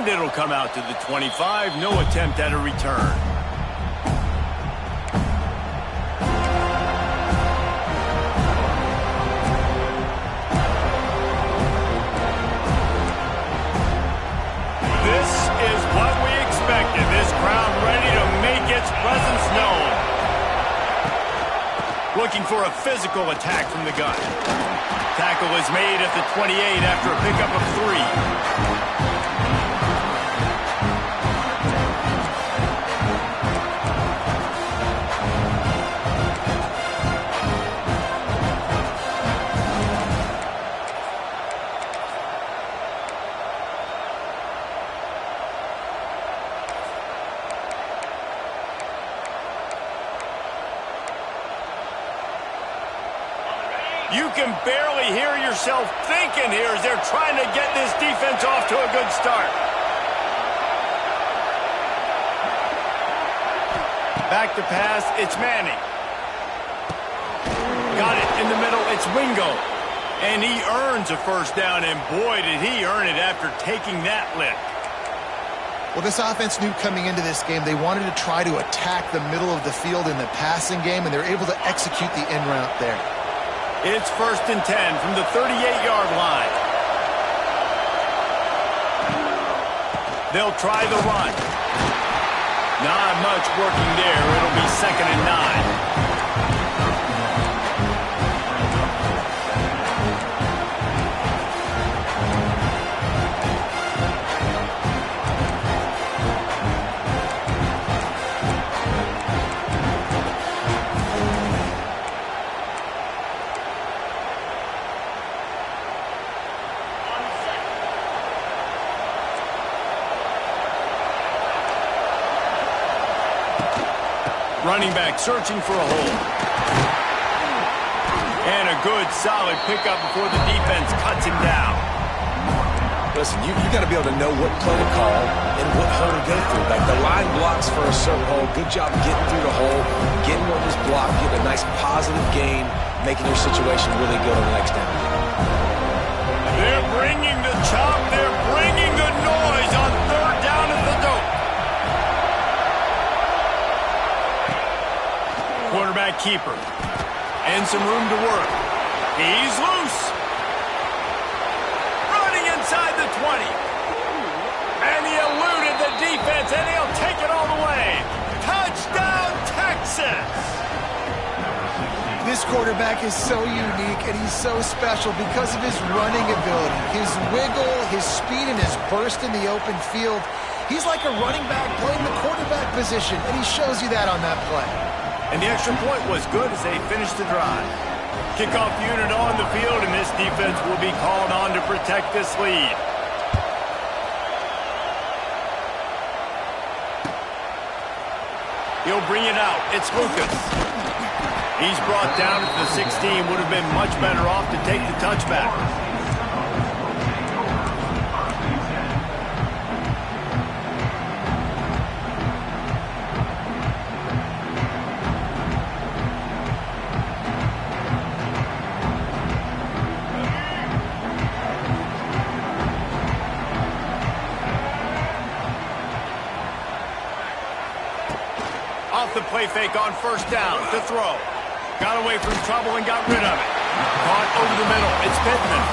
And it'll come out to the 25. No attempt at a return. This is what we expected. This crowd ready to make its presence known. Looking for a physical attack from the gun. Tackle is made at the 28 after a pickup of 3. You can barely hear yourself thinking here as they're trying to get this defense off to a good start. Back to pass, it's Manning. Got it in the middle, it's Wingo. And he earns a first down, and boy, did he earn it after taking that lick. Well, this offense knew coming into this game they wanted to try to attack the middle of the field in the passing game, and they're able to execute the in route there. It's 1st and 10 from the 38-yard line. They'll try the run. Not much working there. It'll be 2nd and 9. Running back searching for a hole. And a good, solid pickup before the defense cuts him down. Listen, you got to be able to know what play to call and what hole to go through. Like the line blocks for a certain hole. Good job getting through the hole, getting what was blocked, getting a nice positive gain, making your situation really good on the next down. They're bringing the chop. They're bringing the noise on 3rd down at the dope. Quarterback keeper. And some room to work. He's loose. Running inside the 20. And he eluded the defense, and he'll take it all the way. Touchdown, Texas! This quarterback is so unique, and he's so special because of his running ability, his wiggle, his speed, and his burst in the open field. He's like a running back playing the quarterback position, and he shows you that on that play. And the extra point was good as they finished the drive. Kickoff unit on the field, and this defense will be called on to protect this lead. He'll bring it out. It's Lucas. He's brought down at the 16. Would have been much better off to take the touchback. Off the play fake on 1st down to throw. Got away from trouble and got rid of it. Caught over the middle. It's Pittman.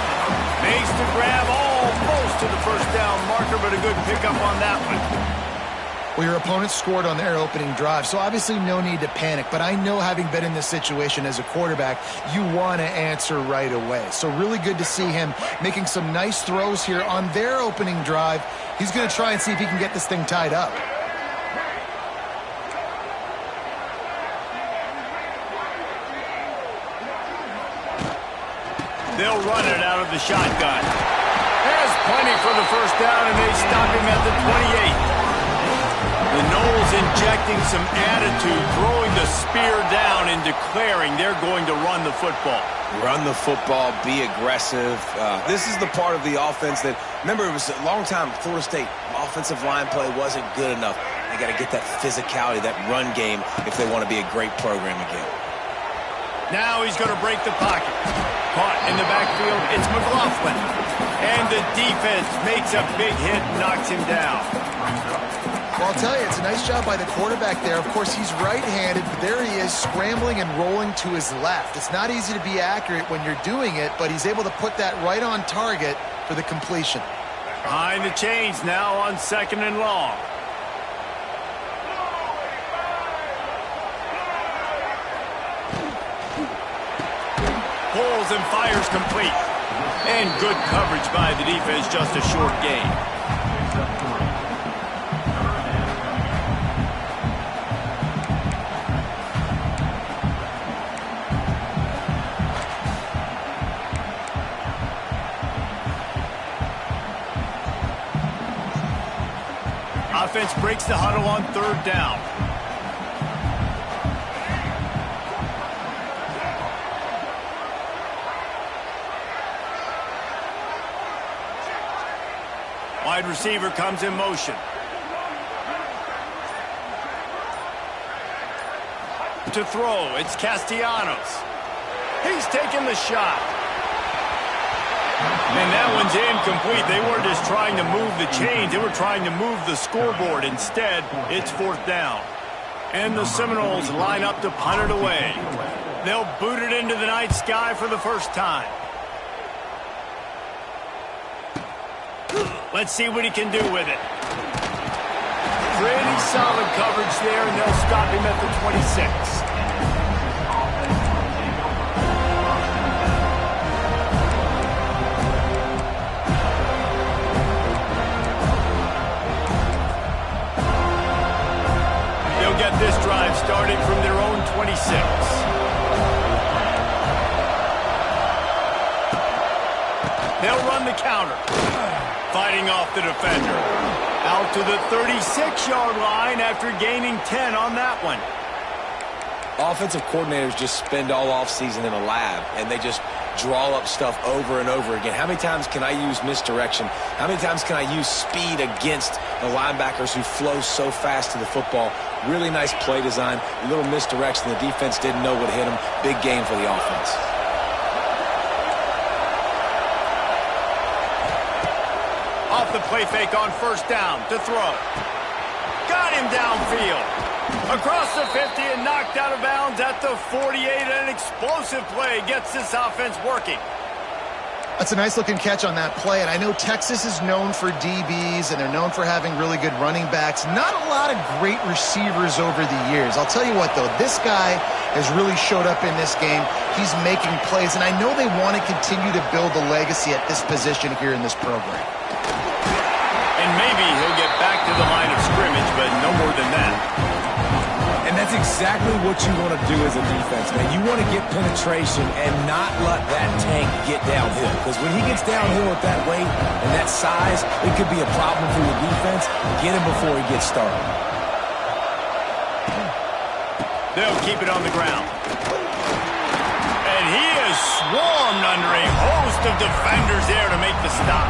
Makes the grab almost to the 1st down marker, but a good pickup on that one. Well, your opponent scored on their opening drive, so obviously no need to panic. But I know, having been in this situation as a quarterback, you want to answer right away. So really good to see him making some nice throws here on their opening drive. He's going to try and see if he can get this thing tied up. They'll run it out of the shotgun. There's plenty for the 1st down, and they stop him at the 28. The Noles injecting some attitude, throwing the spear down and declaring they're going to run the football. Run the football, be aggressive. This is the part of the offense that, remember, it was a long time, Florida State offensive line play wasn't good enough. They got to get that physicality, that run game, if they want to be a great program again. Now he's going to break the pocket. Caught in the backfield, it's McLaughlin. And the defense makes a big hit and knocks him down. Well, I'll tell you, it's a nice job by the quarterback there. Of course, he's right-handed, but there he is scrambling and rolling to his left. It's not easy to be accurate when you're doing it, but he's able to put that right on target for the completion. Behind the chains now on 2nd and long. Pulls and fires complete. And good coverage by the defense, just a short gain. Offense breaks the huddle on 3rd down. Wide receiver comes in motion. To throw, it's Castellanos. He's taking the shot. And that one's incomplete. They weren't just trying to move the chains. They were trying to move the scoreboard. Instead, it's 4th down. And the Seminoles line up to punt it away. They'll boot it into the night sky for the first time. Let's see what he can do with it. Pretty solid coverage there, and they'll stop him at the 26. They'll get this drive started from their own 26. They'll run the counter. Fighting off the defender. Out to the 36-yard line after gaining 10 on that one. Offensive coordinators just spend all offseason in a lab, and they just draw up stuff over and over again. How many times can I use misdirection? How many times can I use speed against the linebackers who flow so fast to the football? Really nice play design, a little misdirection. The defense didn't know what hit them. Big game for the offense. Off the play fake on 1st down to throw. Got him downfield. Across the 50 and knocked out of bounds at the 48. An explosive play gets this offense working. That's a nice-looking catch on that play, and I know Texas is known for DBs, and they're known for having really good running backs. Not a lot of great receivers over the years. I'll tell you what, though, this guy has really showed up in this game. He's making plays, and I know they want to continue to build a legacy at this position here in this program. And maybe he'll get back to the line of scrimmage, but no more than that. And that's exactly what you want to do as a defense, man. You want to get penetration and not let that tank get downhill. Because when he gets downhill at that weight and that size, it could be a problem for your defense. Get him before he gets started. They'll keep it on the ground. And he is swarmed under a host of defenders there to make the stop.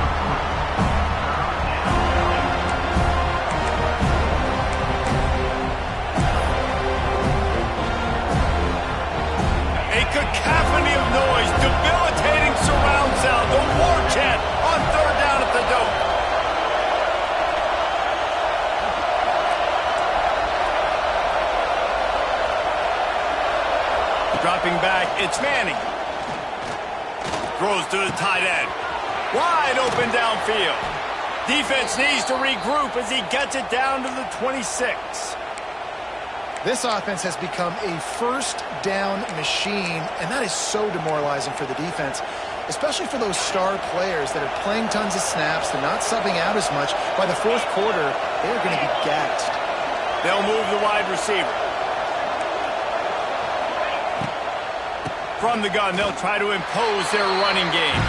Cacophony of noise, debilitating surround sound, the war chant on 3rd down at the Dome. Dropping back, it's Manning. Throws to the tight end. Wide open downfield. Defense needs to regroup as he gets it down to the 26. This offense has become a 1st down machine, and that is so demoralizing for the defense, especially for those star players that are playing tons of snaps. They're not subbing out as much. By the 4th quarter, they're going to be gassed. They'll move the wide receiver. From the gun, they'll try to impose their running game.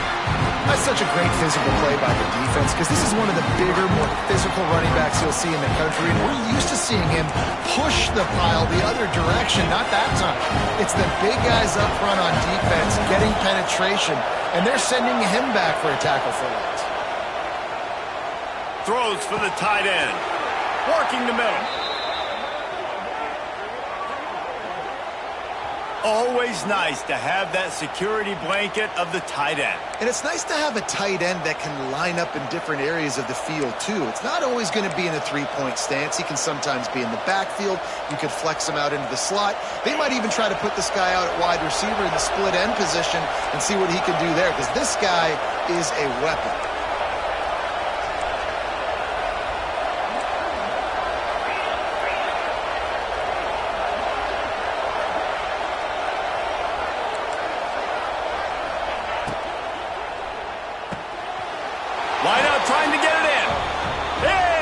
That's such a great physical play by the defense because this is one of the bigger, more physical running backs you'll see in the country, and we're used to seeing him push the pile the other direction. Not that time. It's the big guys up front on defense getting penetration, and they're sending him back for a tackle for loss. Throws for the tight end. Working the middle. Always nice to have that security blanket of the tight end. And it's nice to have a tight end that can line up in different areas of the field, too. It's not always going to be in a three-point stance. He can sometimes be in the backfield. You could flex him out into the slot. They might even try to put this guy out at wide receiver in the split end position and see what he can do there, because this guy is a weapon. Wide out trying to get it in.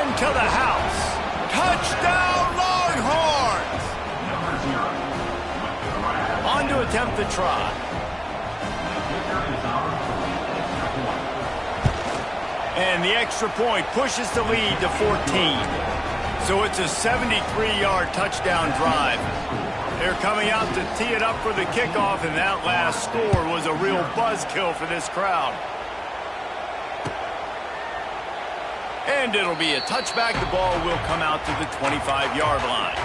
Into the house. Touchdown Longhorns. On to attempt the try. And the extra point pushes the lead to 14. So it's a 73-yard touchdown drive. They're coming out to tee it up for the kickoff, and that last score was a real buzzkill for this crowd. And it'll be a touchback. The ball will come out to the 25-yard line.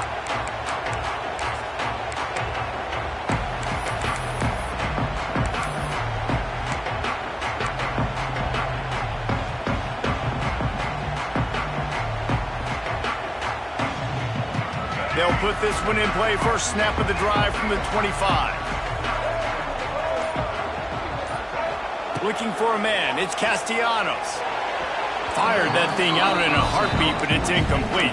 They'll put this one in play. First snap of the drive from the 25. Looking for a man. It's Castellanos. Fired that thing out in a heartbeat, but it's incomplete.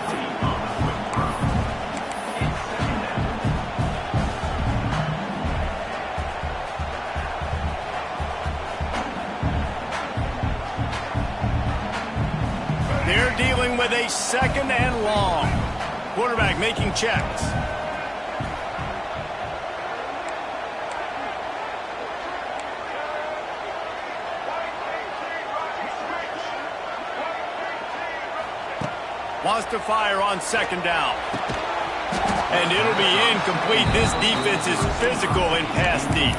They're dealing with a second and long. Quarterback making checks. Wants to fire on second down. And it'll be incomplete. This defense is physical and pass deep.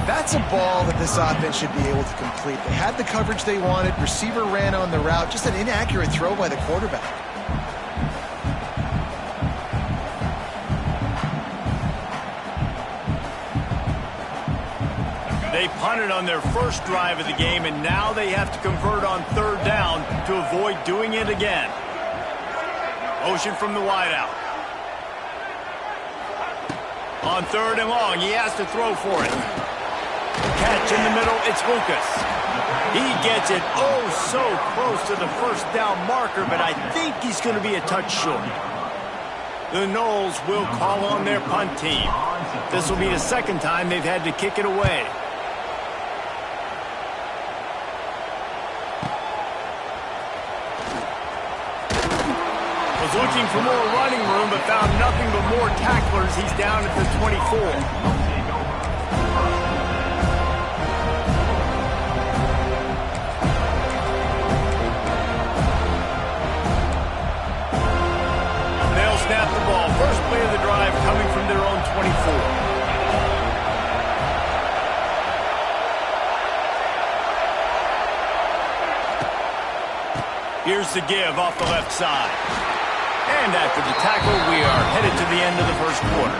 That's a ball that this offense should be able to complete. They had the coverage they wanted. Receiver ran on the route. Just an inaccurate throw by the quarterback. They punted on their first drive of the game, and now they have to convert on third down to avoid doing it again. Motion from the wideout. On third and long, he has to throw for it. Catch in the middle, it's Lucas. He gets it oh so close to the first down marker, but I think he's going to be a touch short. The Noles will call on their punt team. This will be the second time they've had to kick it away. Was looking for more running room, but found nothing but more tacklers. He's down at the 24. Snap the ball. First play of the drive coming from their own 24. Here's the give off the left side. And after the tackle, we are headed to the end of the first quarter.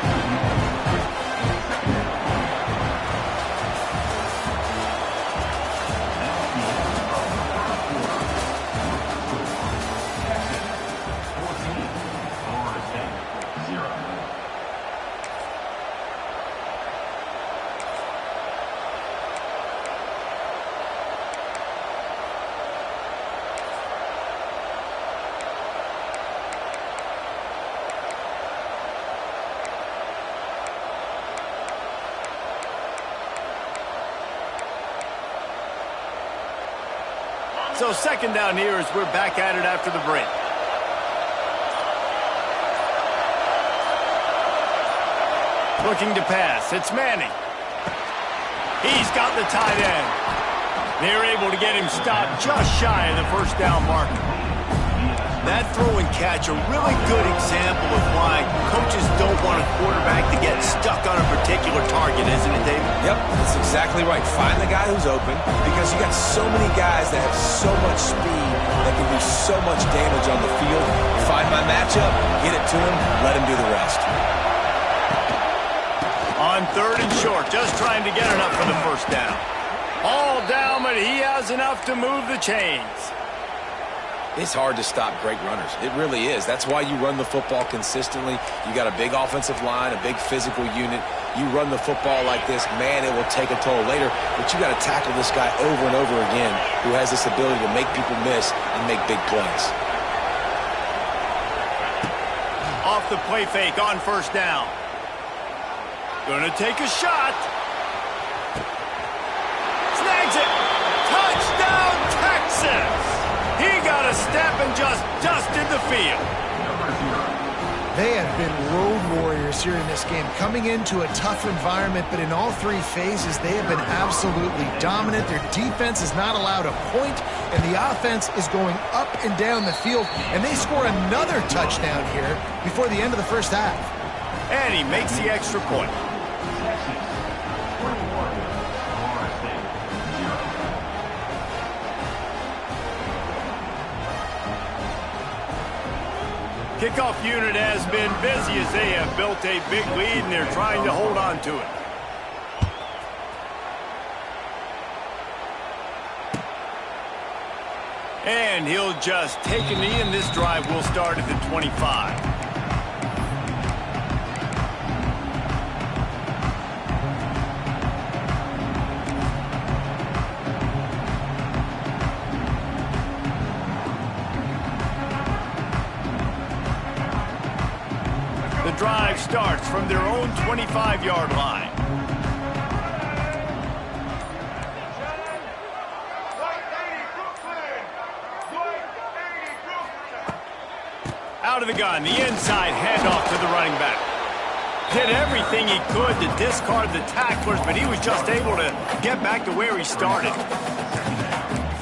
So second down here as we're back at it after the break. Looking to pass. It's Manning. He's got the tight end. They're able to get him stopped just shy of the first down marker. That throw and catch, a really good example of why coaches don't want a quarterback to get stuck on a particular target, isn't it, David? Yep, that's exactly right. Find the guy who's open, because you got so many guys that have so much speed that can do so much damage on the field. Find my matchup, get it to him, let him do the rest. On On 3rd and short, just trying to get enough for the first down. All down, but he has enough to move the chains. It's hard to stop great runners. It really is. That's why you run the football consistently. You got a big offensive line, a big physical unit. You run the football like this, man, it will take a toll later. But you got to tackle this guy over and over again who has this ability to make people miss and make big plays. Off the play fake on 1st down. Gonna take a shot. Snags it. Touchdown, Texas. He got a step and just dusted the field. They have been road warriors here in this game, coming into a tough environment, but in all 3 phases, they have been absolutely dominant. Their defense is not allowed a point, and the offense is going up and down the field, and they score another touchdown here before the end of the first half. And he makes the extra point. Kickoff unit has been busy as they have built a big lead and they're trying to hold on to it. And he'll just take a knee, and this drive will start at the 25. The drive starts from their own 25-yard line. Out of the gun, the inside handoff to the running back. Did everything he could to discard the tacklers, but he was just able to get back to where he started.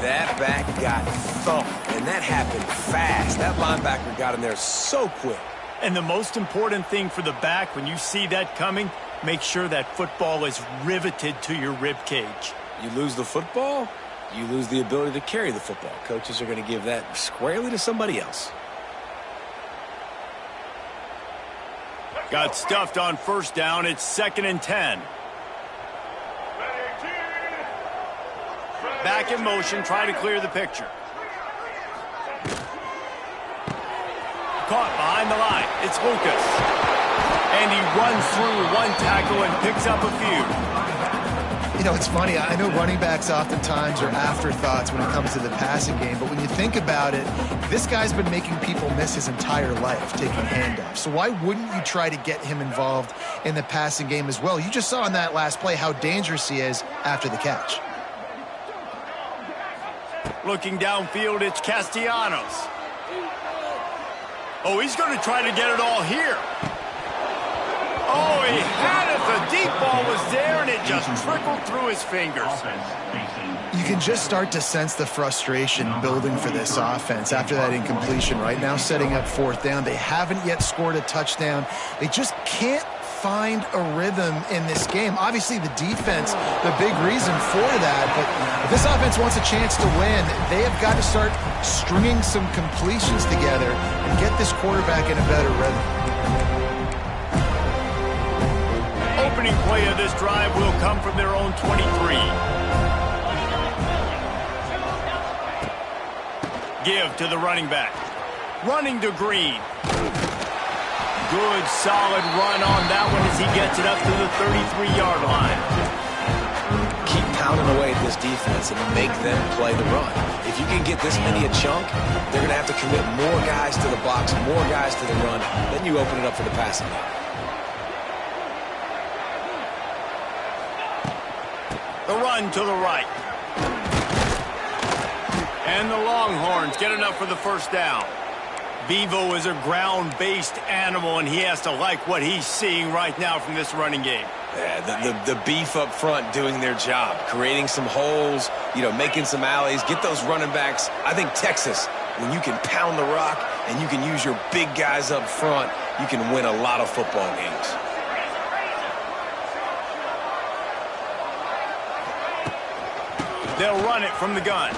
That back got thumped, and that happened fast. That linebacker got in there so quick. And the most important thing for the back, when you see that coming, make sure that football is riveted to your rib cage. You lose the football, you lose the ability to carry the football. Coaches are going to give that squarely to somebody else. Got stuffed on 1st down. It's 2nd and 10. Back in motion, try to clear the picture. Caught behind the line. It's Lucas. And he runs through one tackle and picks up a few. You know, it's funny. I know running backs oftentimes are afterthoughts when it comes to the passing game, but when you think about it, this guy's been making people miss his entire life taking handoffs. So why wouldn't you try to get him involved in the passing game as well? You just saw in that last play how dangerous he is after the catch. Looking downfield, it's Castellanos. Oh, he's going to try to get it all here. Oh, he had it. The deep ball was there, and it just trickled through his fingers. You can just start to sense the frustration building for this offense after that incompletion. Right now, setting up 4th down. They haven't yet scored a touchdown. They just can't find a rhythm in this game. Obviously, the defense, the big reason for that. But if this offense wants a chance to win, they have got to start stringing some completions together and get this quarterback in a better rhythm. Opening play of this drive will come from their own 23. Give to the running back. Running to Green. Good, solid run on that one as he gets it up to the 33-yard line. Keep pounding away at this defense and make them play the run. If you can get this many a chunk, they're going to have to commit more guys to the box, more guys to the run. Then you open it up for the passing game. The run to the right. And the Longhorns get enough for the 1st down. Bevo is a ground-based animal, and he has to like what he's seeing right now from this running game. Yeah, the beef up front doing their job, creating some holes, making some alleys, get those running backs. I think Texas, when you can pound the rock and you can use your big guys up front, you can win a lot of football games. They'll run it from the gun.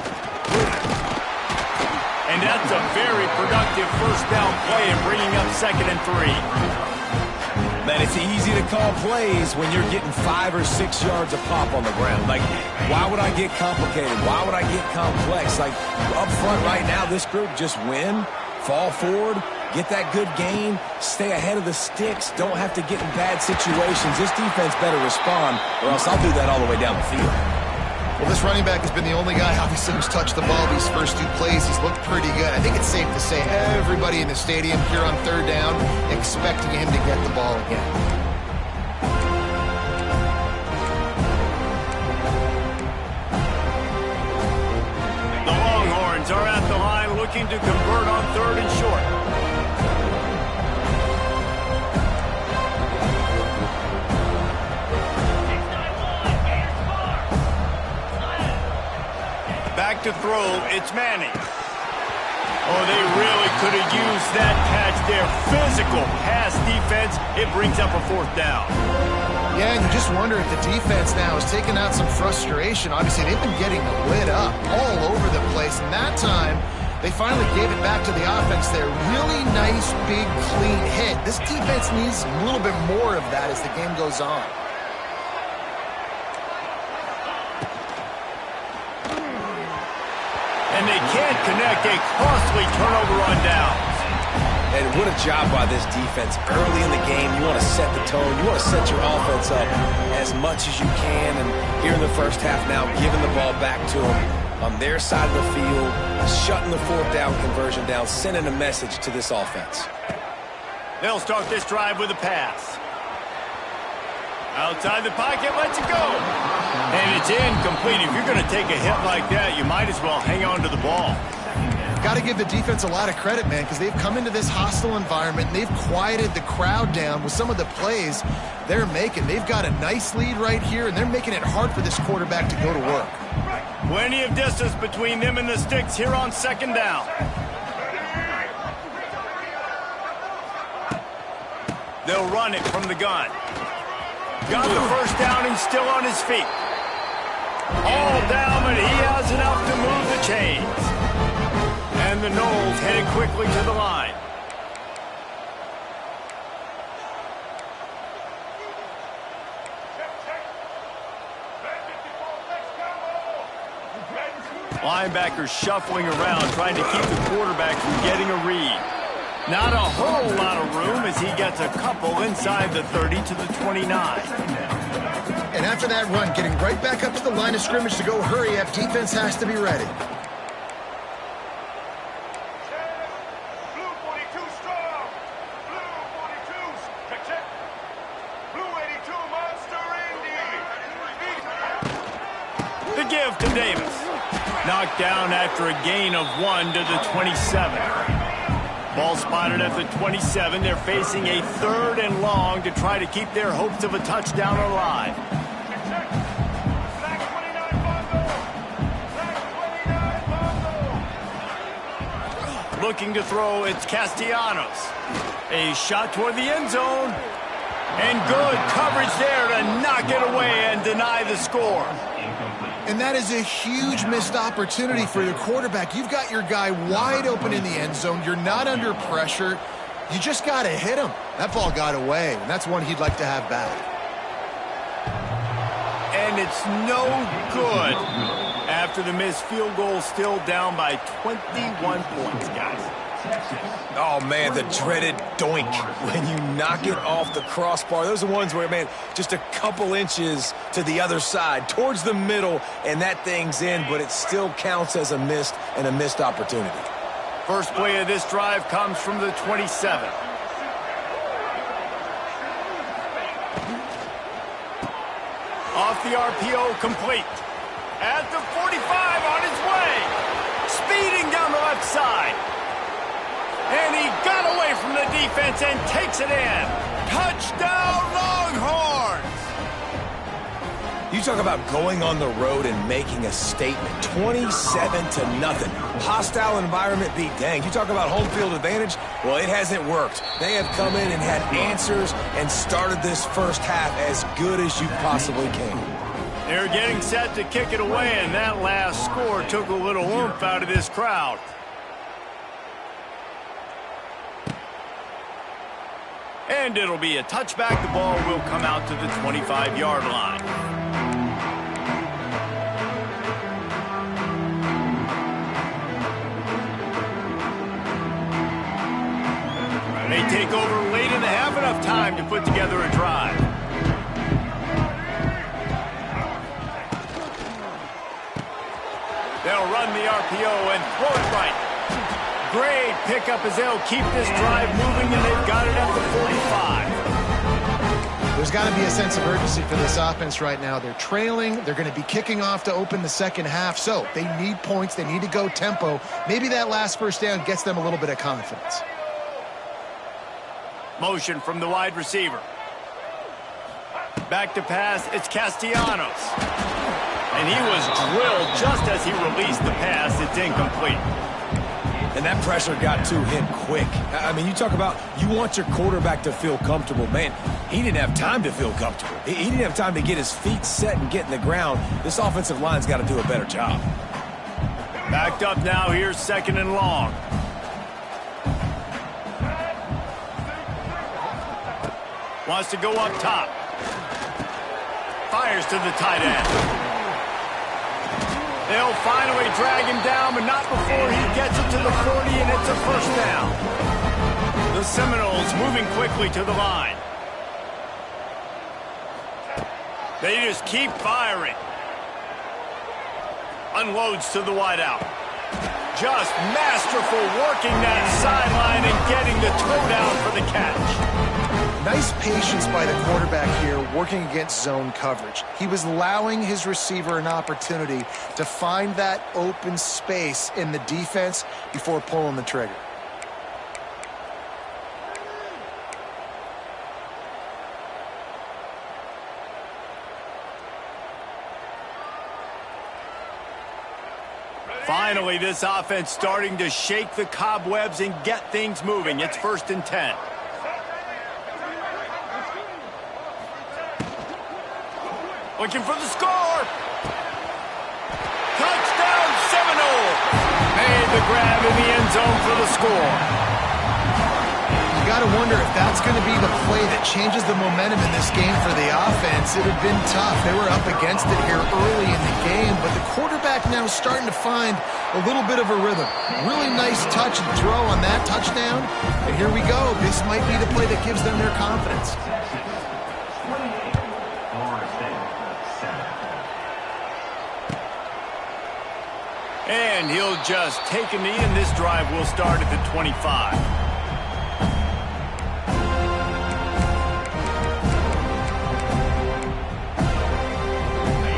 And that's a very productive 1st down play and bringing up 2nd and 3. Man, it's easy to call plays when you're getting 5 or 6 yards a pop on the ground. Like, why would I get complicated? Why would I get complex? Like, up front right now, this group just win, fall forward, get that good gain, stay ahead of the sticks, don't have to get in bad situations. This defense better respond, or else I'll do that all the way down the field. Well, this running back has been the only guy, obviously, who's touched the ball these first 2 plays. He's looked pretty good. I think it's safe to say everybody in the stadium here on 3rd down expecting him to get the ball again. The Longhorns are at the line looking to convert on 3rd and short. Back to throw, it's Manning. Oh, they really could have used that catch there. Physical pass defense. It brings up a 4th down. Yeah, and you just wonder if the defense now is taking out some frustration. Obviously, they've been getting lit up all over the place, and that time they finally gave it back to the offense there. Really nice, big, clean hit. This defense needs a little bit more of that as the game goes on. And they can't connect, a costly turnover on downs. And what a job by this defense. Early in the game, you want to set the tone. You want to set your offense up as much as you can. And here in the first half now, giving the ball back to them on their side of the field, shutting the 4th down conversion down, sending a message to this offense. They'll start this drive with a pass. Outside the pocket, lets it go. And it's incomplete. If you're going to take a hit like that, you might as well hang on to the ball. Got to give the defense a lot of credit, man, because they've come into this hostile environment and they've quieted the crowd down with some of the plays they're making. They've got a nice lead right here, and they're making it hard for this quarterback to go to work. Plenty of distance between them and the sticks here on 2nd down. They'll run it from the gun. Got the 1st down, he's still on his feet. All down, but he has enough to move the chains. And the Noles headed quickly to the line. Linebackers shuffling around, trying to keep the quarterback from getting a read. Not a whole lot of room as he gets a couple inside the 30 to the 29. And after that run, getting right back up to the line of scrimmage to go hurry up, defense has to be ready. Blue 42 strong. Blue 42's protect. Blue 82 Monster Indy. The give to Davis. Knocked down after a gain of 1 to the 27. Ball spotted at the 27. They're facing a 3rd and long to try to keep their hopes of a touchdown alive. Looking to throw, it's Castellanos. A shot toward the end zone. And good coverage there to knock it away and deny the score. And that is a huge missed opportunity for your quarterback. You've got your guy wide open in the end zone. You're not under pressure. You just got to hit him. That ball got away, and that's one he'd like to have back. And it's no good after the missed field goal, still down by 21 points, guys. Oh, man, the dreaded doink when you knock it off the crossbar. Those are ones where, man, just a couple inches to the other side, towards the middle, and that thing's in, but it still counts as a missed opportunity. First play of this drive comes from the 27. Off the RPO, complete. At the 45, on his way. Speeding down the left side. And he got away from the defense and takes it in. Touchdown, Longhorns! You talk about going on the road and making a statement. 27-0. Hostile environment be danged. You talk about home field advantage. Well, it hasn't worked. They have come in and had answers and started this first half as good as you possibly can. They're getting set to kick it away, and that last score took a little oomph out of this crowd. And it'll be a touchback. The ball will come out to the 25-yard line. They take over late in the half, enough time to put together a drive. They'll run the RPO and throw it right. Great pickup as they'll keep this drive moving, and they've got it at the 45. There's got to be a sense of urgency for this offense right now. They're trailing. They're going to be kicking off to open the second half, so they need points. They need to go tempo. Maybe that last first down gets them a little bit of confidence. Motion from the wide receiver. Back to pass, it's Castellanos. And he was drilled just as he released the pass. It's incomplete. And that pressure got to him quick. I mean, you talk about you want your quarterback to feel comfortable. Man, he didn't have time to feel comfortable. He didn't have time to get his feet set and get in the ground. This offensive line's got to do a better job. Backed up now. Here's second and long. Wants to go up top. Fires to the tight end. They'll finally drag him down, but not before he gets it to the 40, and it's a first down. The Seminoles moving quickly to the line. They just keep firing. Unloads to the wideout. Just masterful working that sideline and getting the toe down for the catch. Nice patience by the quarterback here working against zone coverage. He was allowing his receiver an opportunity to find that open space in the defense before pulling the trigger. Finally, this offense starting to shake the cobwebs and get things moving. It's 1st and 10. Looking for the score. Touchdown, Seminoles. Made the grab in the end zone for the score. You got to wonder if that's going to be the play that changes the momentum in this game for the offense. It had been tough. They were up against it here early in the game, but the quarterback now starting to find a little bit of a rhythm. Really nice touch and throw on that touchdown. And here we go. This might be the play that gives them their confidence. And he'll just take a knee, and this drive will start at the 25.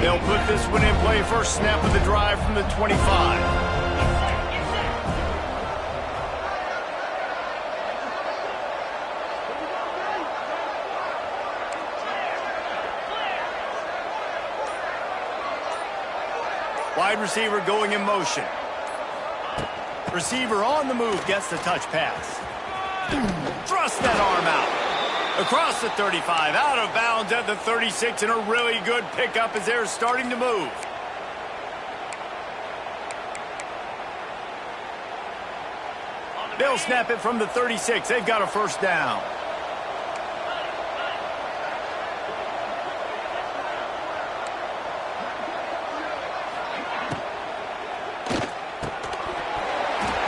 They'll put this one in play. First snap of the drive from the 25. Wide receiver going in motion. Receiver on the move gets the touch pass. Thrust that arm out. Across the 35, out of bounds at the 36, and a really good pickup as they're starting to move. They'll snap it from the 36. They've got a first down.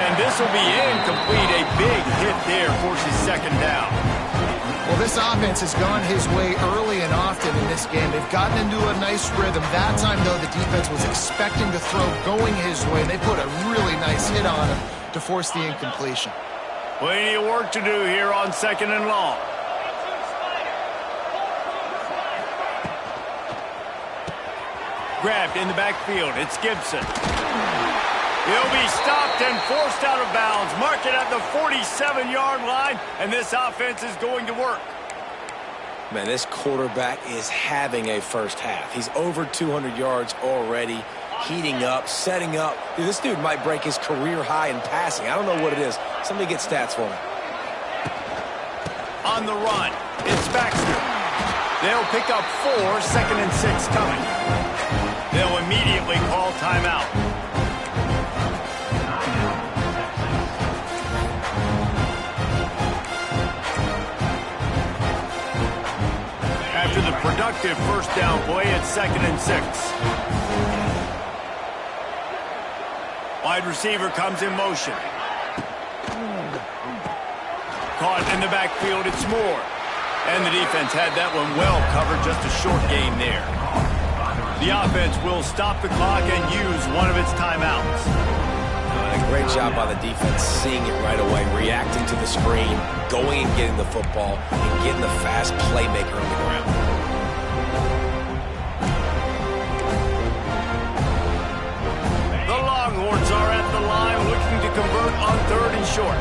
And this will be incomplete. A big hit there forces second down. Well, this offense has gone his way early and often in this game. They've gotten into a nice rhythm. That time, though, the defense was expecting the throw going his way, and they put a really nice hit on him to force the incompletion. Plenty of work to do here on second and long. Grabbed in the backfield. It's Gibson. He'll be stopped and forced out of bounds. Mark it at the 47-yard line, and this offense is going to work. Man, this quarterback is having a first half. He's over 200 yards already, heating up, setting up. Dude, this dude might break his career high in passing. I don't know what it is. Somebody get stats for him. On the run, it's Baxter. They'll pick up 4, 2nd and 6 coming. They'll immediately call timeout. productive first down play at 2nd and 6. Wide receiver comes in motion. Caught in the backfield, it's Moore. And the defense had that one well covered, just a short gain there. The offense will stop the clock and use one of its timeouts. Great job by the defense, seeing it right away, reacting to the screen, going and getting the football, and getting the fast playmaker on the ground. The Longhorns are at the line looking to convert on 3rd and short.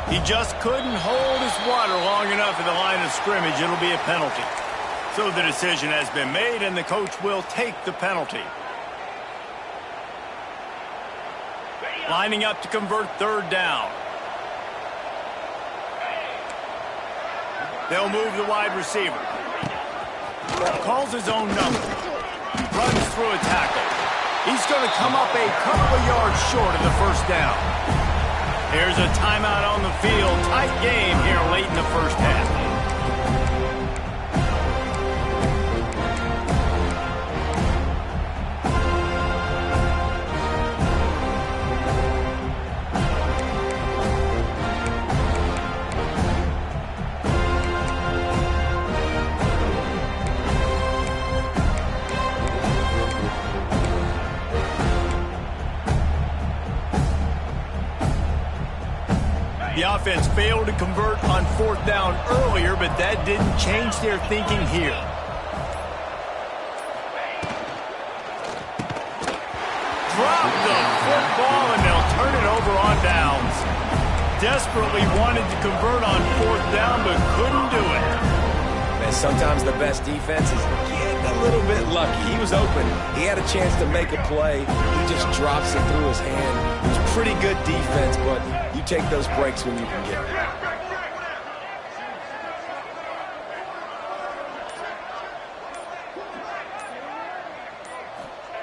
He just couldn't hold his water long enough in the line of scrimmage. It'll be a penalty. So the decision has been made, and the coach will take the penalty. Lining up to convert 3rd down. They'll move the wide receiver. Calls his own number. Runs through a tackle. He's going to come up a couple of yards short of the first down. Here's a timeout on the field. Tight game here late in the first half. The offense failed to convert on 4th down earlier, but that didn't change their thinking here. Drop the football, and they'll turn it over on downs. Desperately wanted to convert on 4th down, but couldn't do it. Man, sometimes the best defense is getting a little bit lucky. He was open. He had a chance to make a play. He just drops it through his hand. It was pretty good defense, but you take those breaks when you can get them.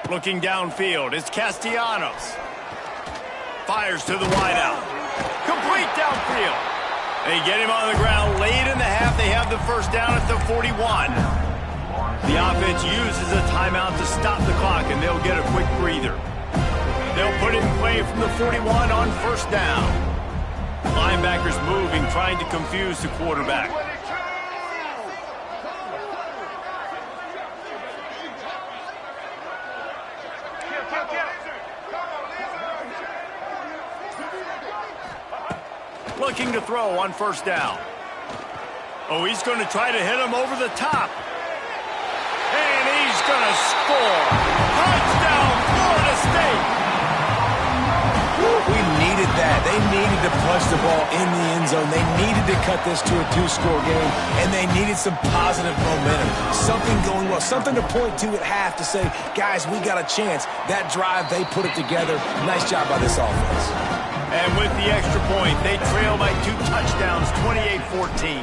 Looking downfield, it's Castellanos. Fires to the wideout. Complete downfield. They get him on the ground late in the half. They have the first down at the 41. The offense uses a timeout to stop the clock, and they'll get a quick breather. They'll put it in play from the 41 on first down. Linebackers moving, trying to confuse the quarterback. Looking to throw on first down. Oh, he's going to try to hit him over the top. And he's going to score. Touchdown, Florida State. We needed that. They needed to punch the ball in the end zone. They needed to cut this to a 2-score game, and they needed some positive momentum. Something going well, something to point to at half to say, guys, we got a chance. That drive, they put it together. Nice job by this offense. And with the extra point, they trail by 2 touchdowns, 28-14.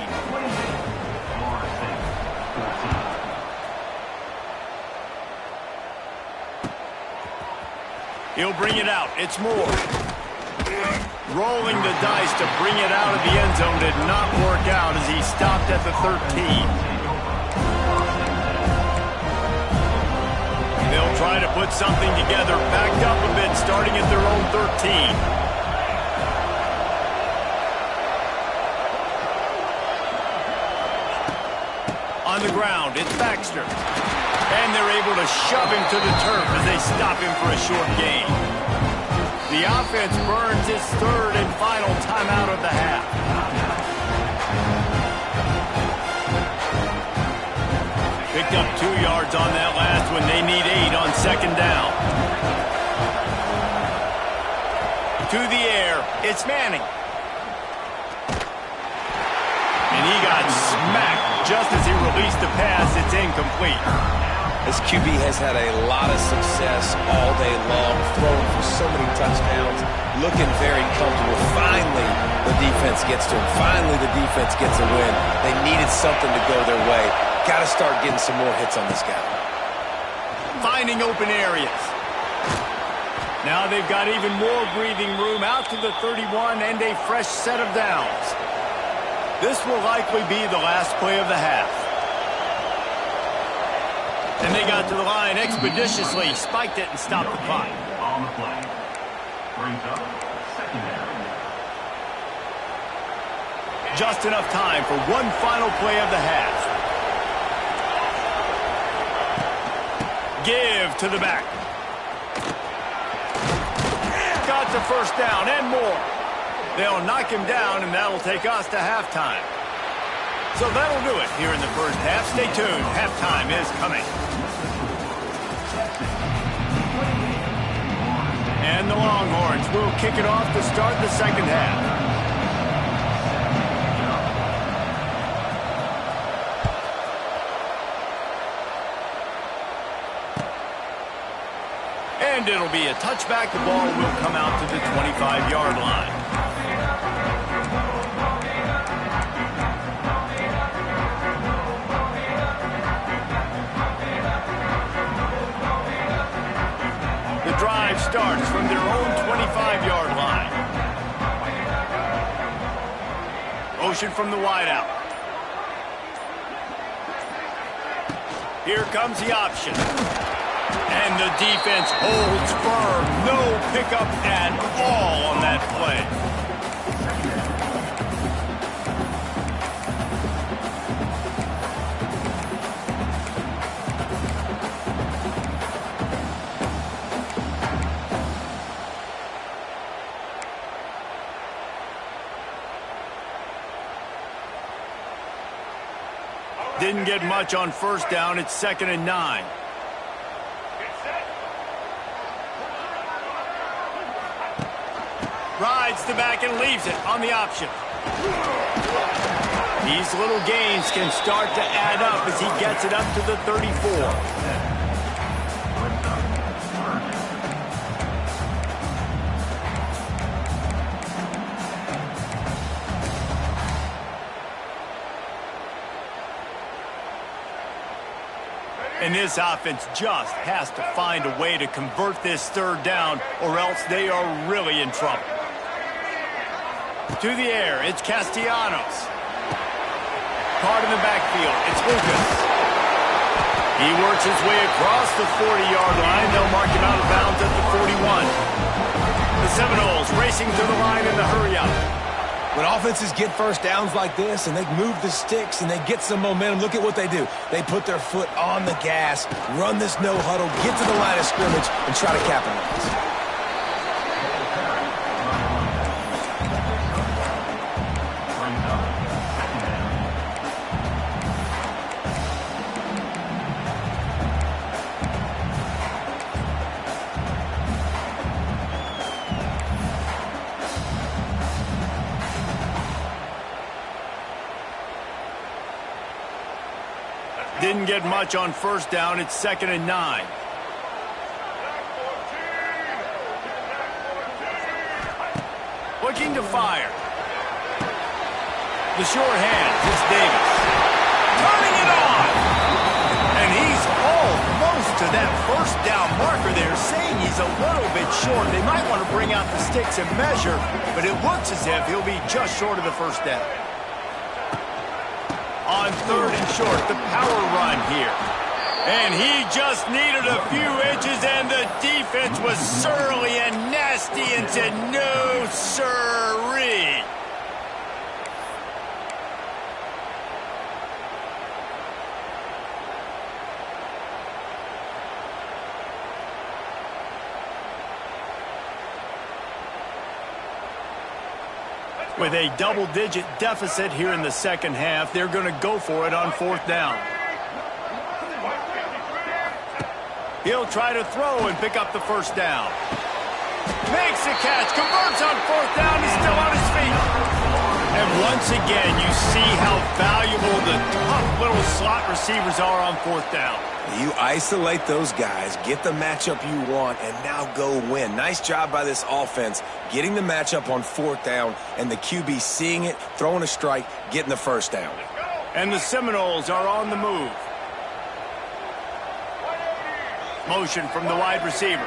He'll bring it out. It's Moore. Rolling the dice to bring it out of the end zone did not work out as he stopped at the 13. They'll try to put something together, backed up a bit, starting at their own 13. On the ground, it's Baxter. And they're able to shove him to the turf as they stop him for a short gain. The offense burns its 3rd and final timeout of the half. Picked up 2 yards on that last one. They need 8 on 2nd down. To the air, it's Manning. And he got smacked just as he released the pass. It's incomplete. This QB has had a lot of success all day long, throwing for so many touchdowns, looking very comfortable. Finally, the defense gets to him. Finally, the defense gets a win. They needed something to go their way. Got to start getting some more hits on this guy. Finding open areas. Now they've got even more breathing room out to the 31 and a fresh set of downs. This will likely be the last play of the half. And they got to the line expeditiously, spiked it and stopped the clock. On the play. Brings up secondary. Just enough time for one final play of the half. Give to the back. Got the first down and more. They'll knock him down, and that'll take us to halftime. So that'll do it here in the first half. Stay tuned. Halftime is coming. And the Longhorns will kick it off to start the second half. And it'll be a touchback. The ball will come out to the 25-yard line. The drive starts from their own 25-yard line. Motion from the wideout. Here comes the option. And the defense holds firm. No pickup at all on that play. Didn't get much on first down. It's 2nd and 9. Rides the back and leaves it on the option. These little gains can start to add up as he gets it up to the 34. And this offense just has to find a way to convert this third down, or else they are really in trouble. To the air, it's Castellanos. Caught in the backfield, it's Lucas. He works his way across the 40-yard line. They'll mark him out of bounds at the 41. The Seminoles racing to the line in the hurry-up. When offenses get first downs like this and they move the sticks and they get some momentum, look at what they do. They put their foot on the gas, run this no huddle, get to the line of scrimmage, and try to capitalize. Didn't get much on first down. It's 2nd and 9. Looking to fire. The short hand. It's Davis. Turning it on. And he's almost to that first down marker there, saying he's a little bit short. They might want to bring out the sticks and measure, but it looks as if he'll be just short of the first down. On 3rd and short, the power run here. And he just needed a few inches, and the defense was surly and nasty and said, no, sirree. With a double-digit deficit here in the second half, they're going to go for it on 4th down. He'll try to throw and pick up the first down. Makes the catch, converts on 4th down, he's still on his feet. And once again, you see how valuable the tough little slot receivers are on 4th down. You isolate those guys, get the matchup you want, and now go win. Nice job by this offense, getting the matchup on 4th down, and the QB seeing it, throwing a strike, getting the first down. And the Seminoles are on the move. Motion from the wide receiver.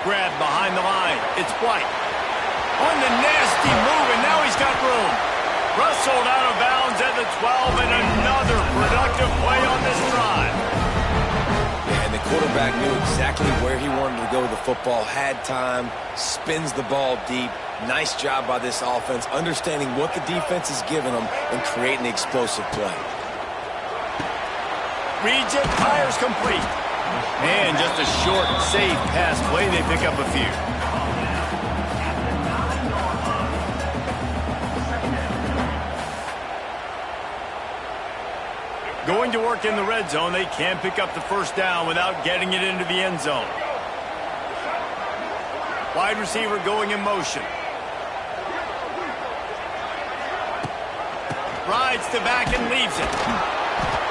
Grab behind the line. It's White. On the nasty move, and now he's got room. Wrestled out of bounds at the 12, and another productive play on this drive. Yeah, and the quarterback knew exactly where he wanted to go with the football, had time, spins the ball deep. Nice job by this offense, understanding what the defense is giving them and creating the explosive play. Reads it, fires complete. And just a short, safe pass play. They pick up a few. Going to work in the red zone, they can pick up the first down without getting it into the end zone. Wide receiver going in motion. Rides to back and leaves it.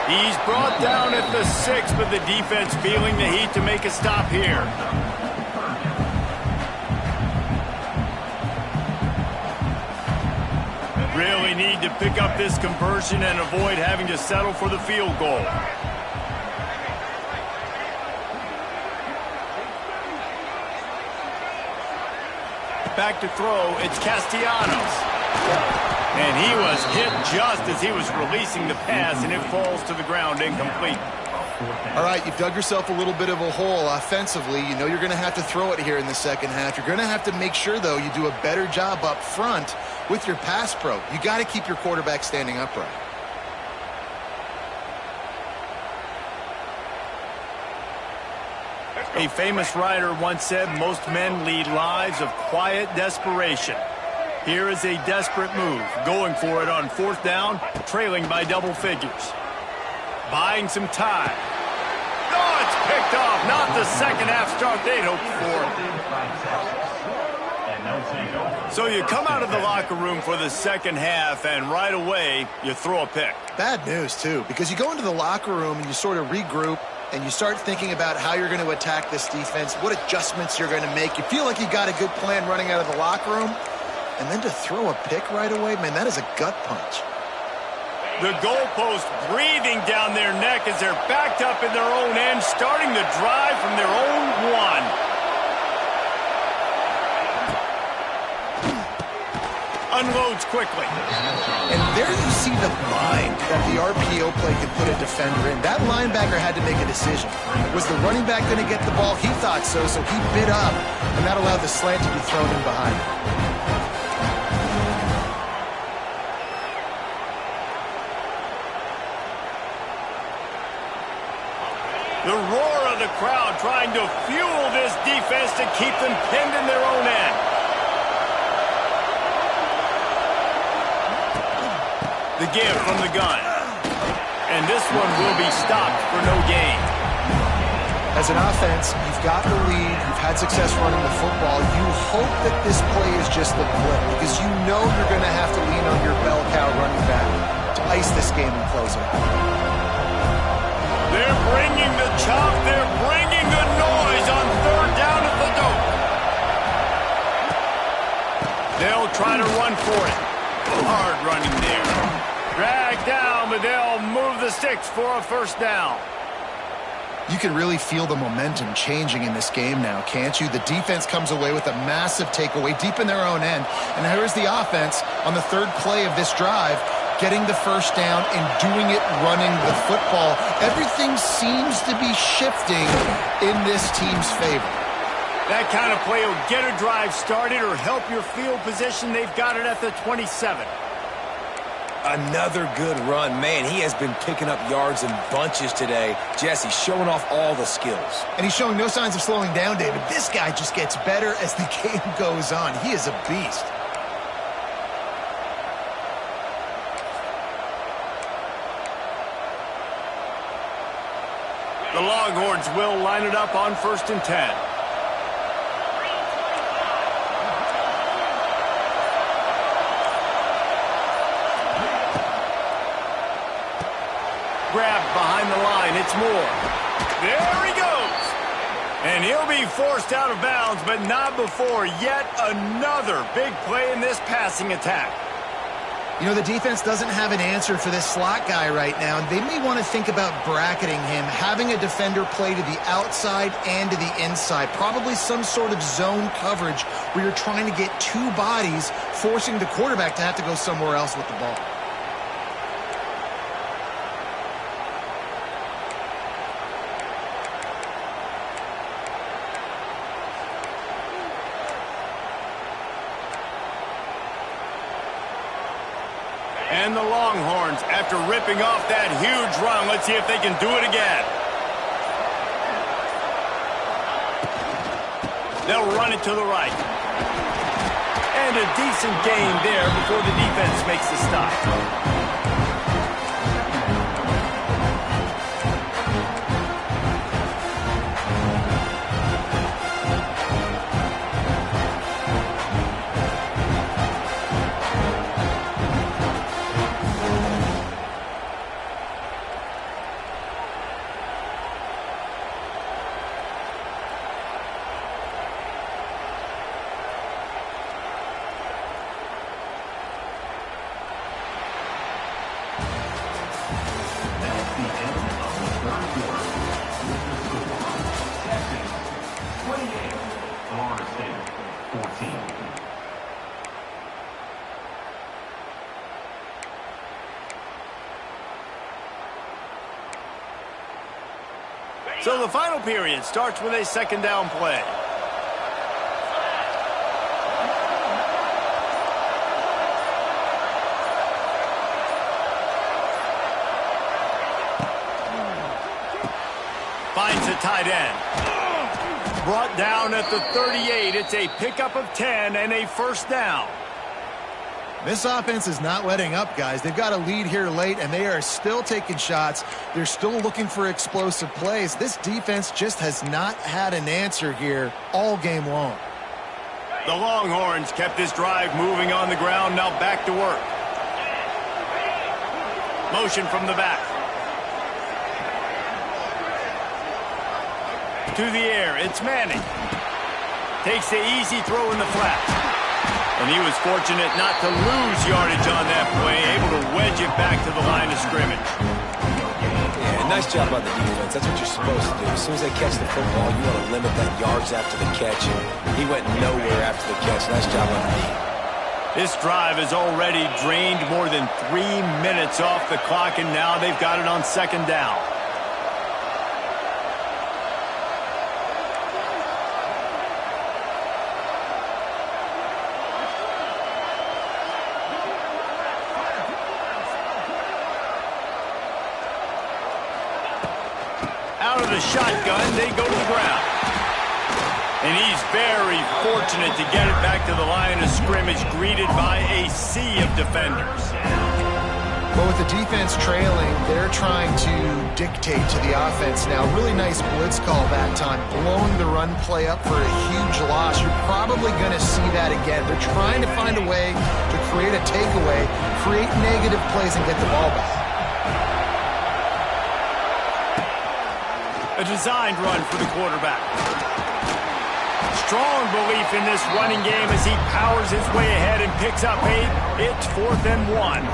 He's brought down at the 6, but the defense feeling the heat to make a stop here. Really need to pick up this conversion and avoid having to settle for the field goal. Back to throw, it's Castellanos. And he was hit just as he was releasing the pass, and it falls to the ground incomplete. All right, you've dug yourself a little bit of a hole offensively. You know you're going to have to throw it here in the second half. You're going to have to make sure, though, you do a better job up front with your pass pro. You got to keep your quarterback standing upright. A famous writer once said, most men lead lives of quiet desperation. Here is a desperate move, going for it on fourth down, trailing by double figures. Buying some time. Oh, it's picked off. Not the second half start they'd hoped for. So you come out of the locker room for the second half, and right away, you throw a pick. Bad news, too, because you go into the locker room and you sort of regroup, and you start thinking about how you're going to attack this defense, what adjustments you're going to make. You feel like you got a good plan running out of the locker room. And then to throw a pick right away, man, that is a gut punch. The goalpost breathing down their neck as they're backed up in their own end, starting the drive from their own one. Unloads quickly. And there you see the bind that the RPO play could put a defender in. That linebacker had to make a decision. Was the running back going to get the ball? He thought so, so he bit up, and that allowed the slant to be thrown in behind him. The roar of the crowd trying to fuel this defense to keep them pinned in their own end. The give from the gun. And this one will be stopped for no gain. As an offense, you've got the lead. You've had success running the football. You hope that this play is just the blip because you know you're going to have to lean on your bell cow running back to ice this game and close it out. They're bringing the chop. They're bringing the noise on third down at the dope. They'll try to run for it. Hard running there. Dragged down, but they'll move the sticks for a first down. You can really feel the momentum changing in this game now, can't you? The defense comes away with a massive takeaway deep in their own end. And here's the offense on the third play of this drive, getting the first down and doing it running the football. Everything seems to be shifting in this team's favor. That kind of play will get a drive started or help your field position. They've got it at the 27. Another good run. Man, he has been picking up yards in bunches today. Jesse showing off all the skills. And he's showing no signs of slowing down, David. This guy just gets better as the game goes on. He is a beast. The Longhorns will line it up on 1st and 10. Grabbed behind the line. It's Moore. There he goes. And he'll be forced out of bounds, but not before yet another big play in this passing attack. You know, the defense doesn't have an answer for this slot guy right now, and they may want to think about bracketing him, having a defender play to the outside and to the inside, probably some sort of zone coverage where you're trying to get two bodies, forcing the quarterback to have to go somewhere else with the ball. And the Longhorns, after ripping off that huge run, let's see if they can do it again. They'll run it to the right. And a decent gain there before the defense makes the stop. So the final period starts with a second down play. Finds a tight end. Brought down at the 38. It's a pickup of 10 and a first down. This offense is not letting up, guys. They've got a lead here late, and they are still taking shots. They're still looking for explosive plays. This defense just has not had an answer here all game long. The Longhorns kept this drive moving on the ground. Now back to work. Motion from the back. To the air, it's Manning. Takes the easy throw in the flat. And he was fortunate not to lose yardage on that play, able to wedge it back to the line of scrimmage. Yeah, nice job by the defense. That's what you're supposed to do. As soon as they catch the football, you want to limit that yards after the catch. And he went nowhere after the catch. Nice job on the D. This drive has already drained more than 3 minutes off the clock, and now they've got it on second down. Out of the shotgun, they go to the ground. And he's very fortunate to get it back to the line of scrimmage, greeted by a sea of defenders. But with the defense trailing, they're trying to dictate to the offense now. Really nice blitz call that time, blowing the run play up for a huge loss. You're probably going to see that again. They're trying to find a way to create a takeaway, create negative plays, and get the ball back. A designed run for the quarterback. Strong belief in this running game as he powers his way ahead and picks up 8. It's 4th and 1.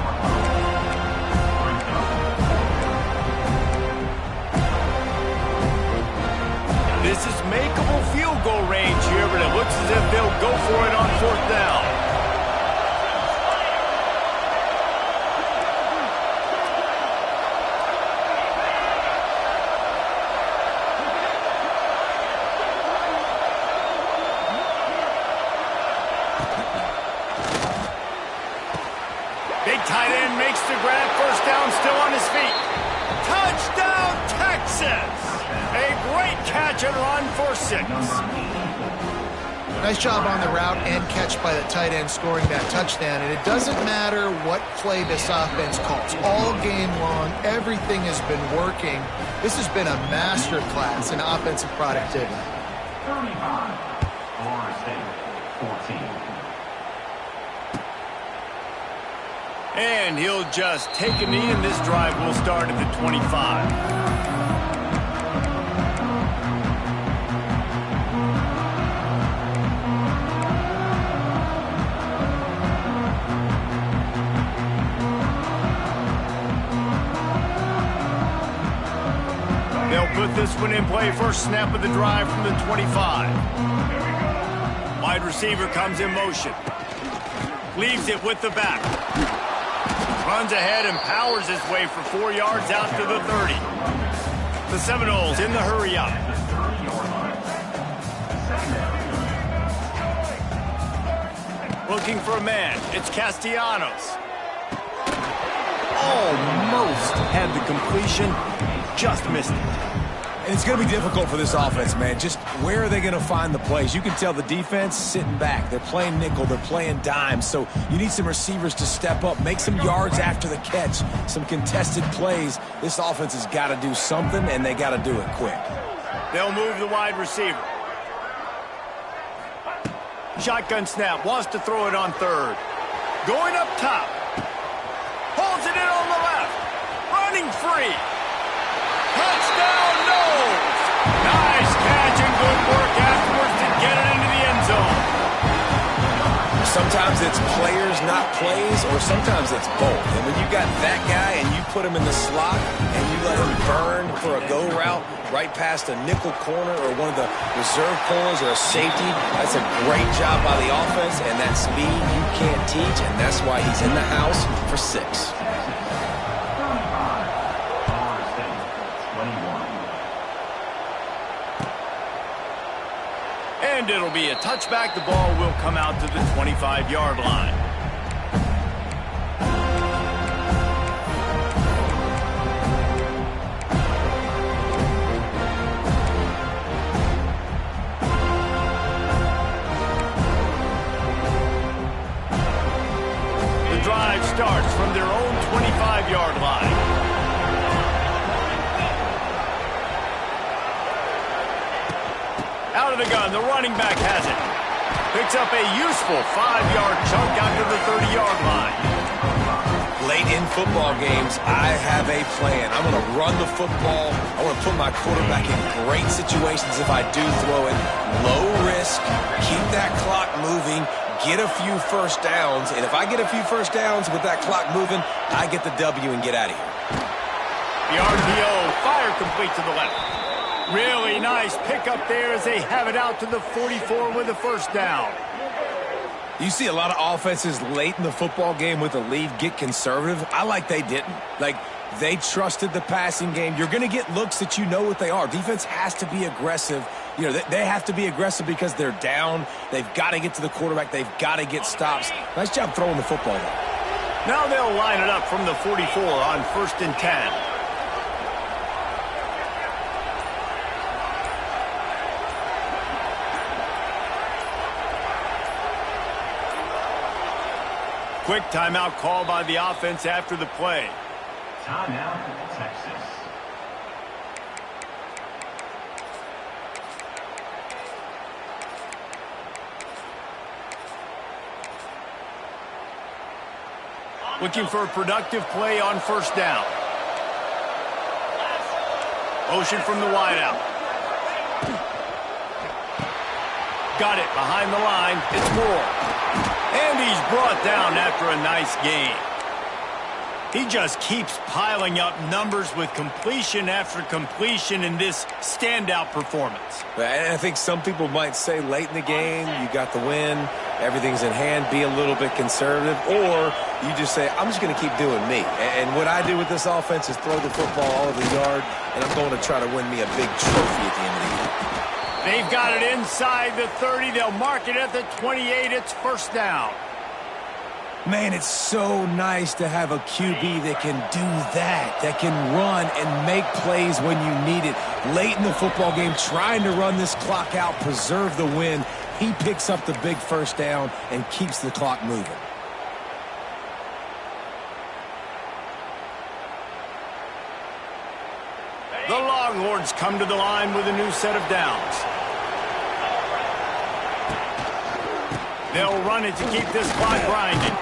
This is makeable field goal range here, but it looks as if they'll go for it on 4th down. Big tight end makes the grab. First down, still on his feet. Touchdown, Texas! A great catch and run for 6. Nice job on the route and catch by the tight end scoring that touchdown. And it doesn't matter what play this offense calls. All game long, everything has been working. This has been a master class in offensive productivity. 35, Florida State, 14. And he'll just take a knee, and this drive will start at the 25. with this one in play. First snap of the drive from the 25. Wide receiver comes in motion. Leaves it with the back. Runs ahead and powers his way for 4 yards out to the 30. The Seminoles in the hurry up. Looking for a man. It's Castellanos. Almost had the completion. Just missed it. And it's going to be difficult for this offense, man. Just where are they going to find the plays? You can tell the defense sitting back. They're playing nickel. They're playing dime. So you need some receivers to step up, make some yards after the catch, some contested plays. This offense has got to do something, and they got to do it quick. They'll move the wide receiver. Shotgun snap. Wants to throw it on third. Going up top. Holds it in on the left. Running free. Touchdown, Knowles! Nice catch and good work afterwards to get it into the end zone. Sometimes it's players, not plays, or sometimes it's both. And when you got that guy and you put him in the slot and you let him burn for a go route right past a nickel corner or one of the reserve corners or a safety, that's a great job by the offense, and that speed you can't teach, and that's why he's in the house for 6. And it'll be a touchback. The ball will come out to the 25-yard line. The drive starts from their own 25-yard line. Out of the gun, the running back has it. Picks up a useful 5-yard chunk out to the 30-yard line. Late in football games, I have a plan. I'm going to run the football. I want to put my quarterback in great situations if I do throw it. Low risk, keep that clock moving, get a few first downs. And if I get a few first downs with that clock moving, I get the W and get out of here. The RPO, fire complete to the left. Really nice pickup there as they have it out to the 44 with a first down. You see a lot of offenses late in the football game with a lead get conservative. I like they didn't. Like, they trusted the passing game. You're going to get looks that you know what they are. Defense has to be aggressive. You know, they have to be aggressive because they're down. They've got to get to the quarterback. They've got to get stops. Nice job throwing the football, though. Now they'll line it up from the 44 on 1st and 10. Quick timeout call by the offense after the play. Timeout, Texas. Looking for a productive play on 1st down. Motion from the wideout. Got it behind the line. It's Moore. And he's brought down after a nice gain. He just keeps piling up numbers with completion after completion in this standout performance. And I think some people might say late in the game, you got the win, everything's in hand, be a little bit conservative, or you just say, I'm just going to keep doing me. And what I do with this offense is throw the football all over the yard, and I'm going to try to win me a big trophy at the end of the year. They've got it inside the 30. They'll mark it at the 28. It's 1st down. Man, it's so nice to have a QB that can do that can run and make plays when you need it. Late in the football game, trying to run this clock out, preserve the win. He picks up the big 1st down and keeps the clock moving. The Longhorns come to the line with a new set of downs. They'll run it to keep this clock grinding.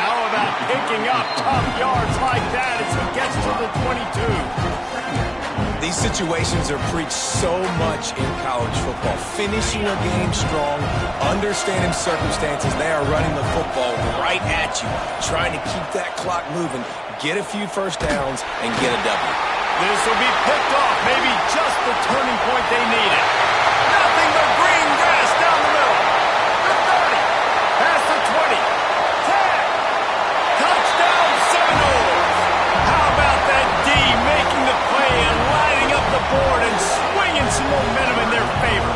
How about picking up tough yards like that as he gets to the 22? These situations are preached so much in college football. Finishing a game strong, understanding circumstances. They are running the football right at you, trying to keep that clock moving, get a few first downs, and get a W. This will be picked off. Maybe just the turning point they needed. Nothing but green grass down the middle. The 30. Past the 20. 10. Touchdown Seminoles. How about that D making the play and lining up the board and swinging some momentum in their favor?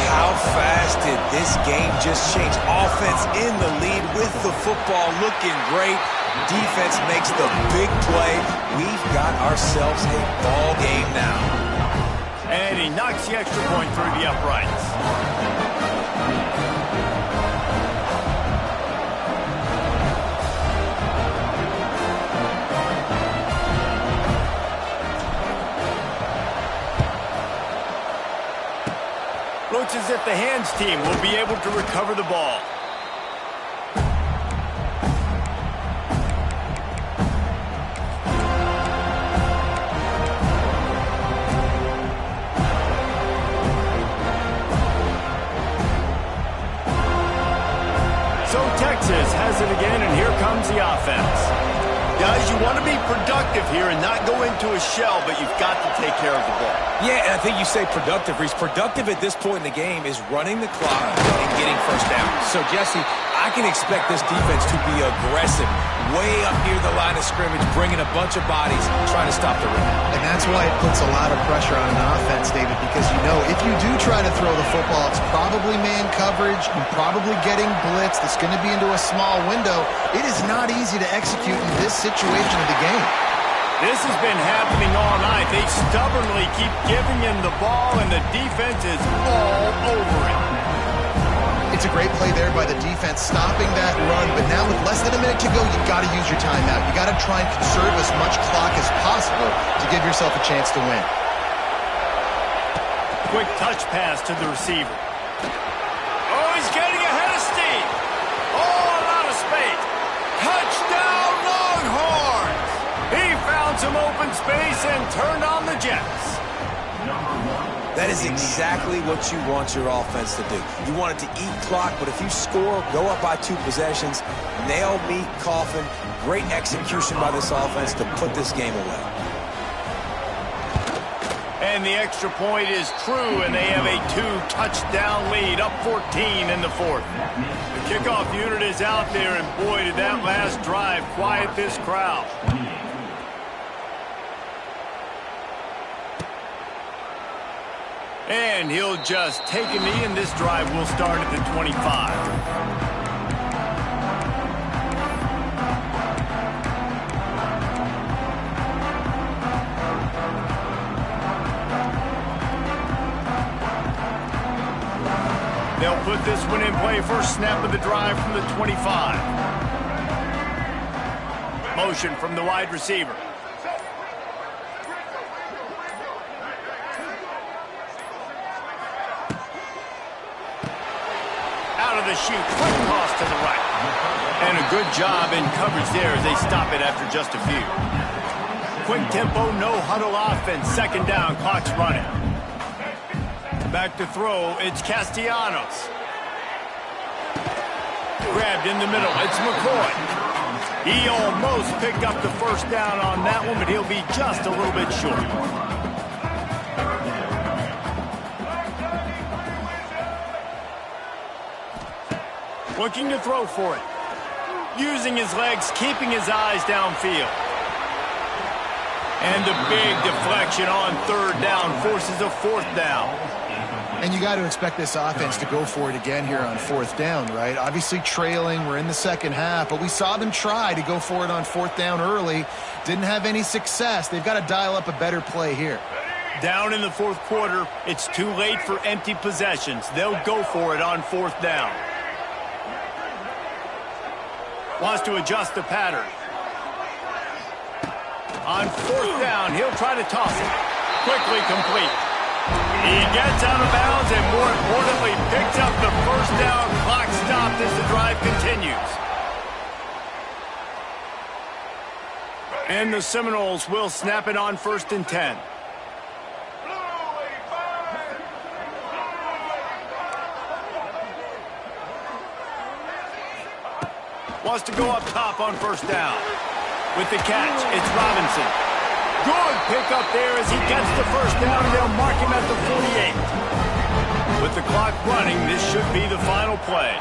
How fast did this game just change? Offense in the lead with the football looking great. Defense makes the big play. We've got ourselves a ball game now. And he knocks the extra point through the uprights. Looks as if the hands team will be able to recover the ball. So Texas has it again, and here comes the offense. Guys, you want to be productive here and not go into a shell, but you've got to take care of the ball. Yeah, and I think you say productive, Reese. Productive at this point in the game is running the clock and getting first down. So, Jesse, I can expect this defense to be aggressive, way up near the line of scrimmage, bringing a bunch of bodies, trying to stop the run. And that's why it puts a lot of pressure on an offense, David, because you know if you do try to throw the football, it's probably man coverage, you're probably getting blitz, that's going to be into a small window. It is not easy to execute in this situation of the game. This has been happening all night. They stubbornly keep giving him the ball, and the defense is all over it. It's a great play there by the defense, stopping that run, but now with less than a minute to go, you've got to use your timeout. You've got to try and conserve as much clock as possible to give yourself a chance to win. Quick touch pass to the receiver. Oh, he's getting ahead of steam. Oh, a lot of space. Touchdown Longhorns! He found some open space and turned on the Jets. That is exactly what you want your offense to do. You want it to eat clock, but if you score, go up by 2 possessions, nail, meet, coffin, great execution by this offense to put this game away. And the extra point is true, and they have a 2-touchdown lead, up 14 in the 4th. The kickoff unit is out there, and boy, did that last drive quiet this crowd. And he'll just take a knee, and this drive will start at the 25. They'll put this one in play. First snap of the drive from the 25. Motion from the wide receiver. Out of the chute, quick toss to the right. And a good job in coverage there as they stop it after just a few. Quick tempo, no huddle offense. Second down, clock's running. Back to throw, it's Castellanos. Grabbed in the middle, it's McCoy. He almost picked up the first down on that one, but he'll be just a little bit short. Looking to throw for it. Using his legs, keeping his eyes downfield. And the big deflection on 3rd down forces a 4th down. And you got to expect this offense to go for it again here on 4th down, right? Obviously trailing, we're in the second half, but we saw them try to go for it on 4th down early. Didn't have any success. They've got to dial up a better play here. Down in the 4th quarter, it's too late for empty possessions. They'll go for it on 4th down. Wants to adjust the pattern. On 4th down, he'll try to toss it. Quickly complete. He gets out of bounds and, more importantly, picks up the first down. Clock stopped as the drive continues. And the Seminoles will snap it on 1st and 10. Wants to go up top on 1st down. With the catch, it's Robinson. Good pickup there as he gets the first down, and they'll mark him at the 48. With the clock running, this should be the final play.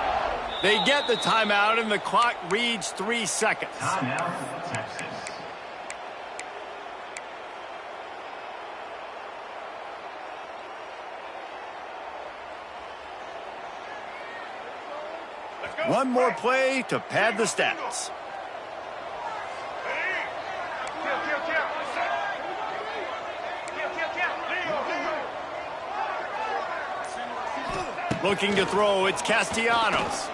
They get the timeout, and the clock reads 3 seconds. Timeout, Texas. One more play to pad the stats. Looking to throw, it's Castellanos.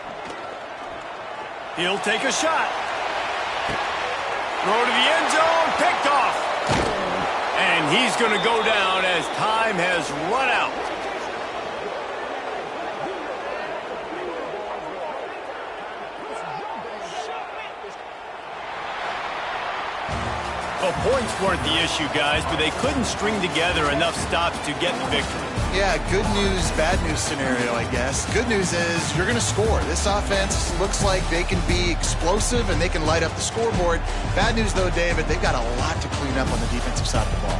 He'll take a shot. Throw to the end zone, picked off. And he's going to go down as time has run out. Well, points weren't the issue, guys, but they couldn't string together enough stops to get the victory. Yeah, good news, bad news scenario, I guess. Good news is you're going to score. This offense looks like they can be explosive and they can light up the scoreboard. Bad news, though, David, they've got a lot to clean up on the defensive side of the ball.